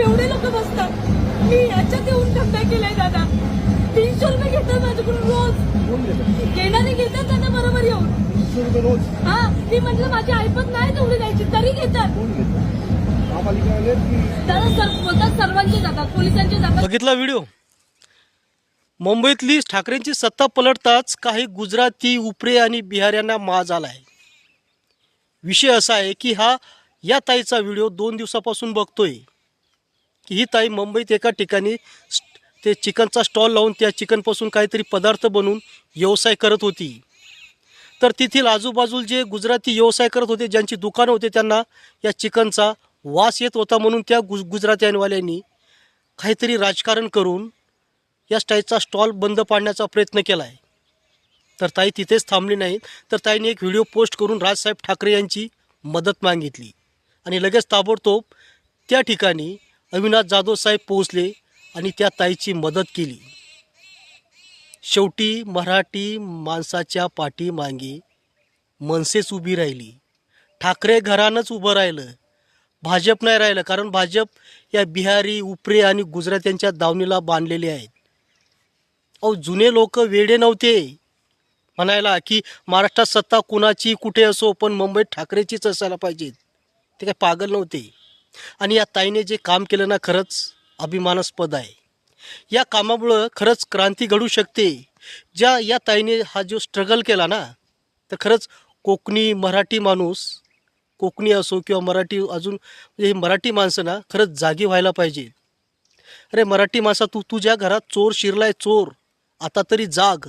एवढे लोक बसतात. मी याच्यात येऊन धंदा केलाय दादा. 300 रुपये घेतात माझ्याकडून रोज. घेणारे घेतात त्यांना बरोबर येऊन. 300 रुपये रोज. हा, मी म्हटलं माझी ऐपत नाही तेवढी द्यायची तरी घेतात. महापालिकेवाले की दादा बोलतात सर्वांचे जातात, पोलिसांचे जातात. बघितला व्हिडिओ. मुंबईतली ठाकरेंची सत्ता पलटताच काही गुजराती, उपरे आणि बिहाऱ्यांना माज आला आहे. विषय असा आहे की या ताईचा व्हिडिओ 2 दिवसापासून बघतोय की ही ताई मुंबईत एका ठिकाणी ते चिकनचा स्टॉल लावून त्या चिकनपासून काहीतरी पदार्थ बनवून व्यवसाय करत होती. तर तेथील आजूबाजूला जे गुजराती व्यवसाय करत होते, ज्यांची दुकानं होते, त्यांना या चिकनचा वास येत होता. म्हणून त्या गुजरातीवाल्यांनी काहीतरी राजकारण करून या स्टाईलचा स्टॉल बंद पाडण्याचा प्रयत्न केला आहे. तर ताई तिथेच थांबली नाहीत, तर ताईने एक व्हिडिओ पोस्ट करून राजसाहेब ठाकरे यांची मदत मागितली आणि लगेच ताबडतोब त्या ठिकाणी अविनाश जाधव साहेब पोहोचले आणि त्या ताईची मदत केली. शेवटी मराठी माणसाच्या पाठीमागे मनसेच उभी राहिली. ठाकरे घरानंच उभं राहिलं, भाजप नाही राहिलं. कारण भाजप या बिहारी, उपरे आणि गुजरात्यांच्या दावणीला बांधलेले आहेत. अहो, जुने लोक वेडे नव्हते म्हणायला की महाराष्ट्रात सत्ता कुणाची कुठे असो, पण मुंबईत ठाकरेचीच असायला पाहिजे. ते काय पागल नव्हते. आणि या ताईने जे काम केलं ना, खरंच अभिमानास्पद आहे. या कामामुळं खरंच क्रांती घडू शकते. या ताईने हा जो स्ट्रगल केला ना, तर खरंच कोकणी, मराठी माणूस, कोकणी असो किंवा मराठी, अजून म्हणजे मराठी माणसं ना खरंच जागी व्हायला पाहिजे. अरे मराठी माणसा, तुझ्या घरात चोर शिरलाय, चोर, आता तरी जाग.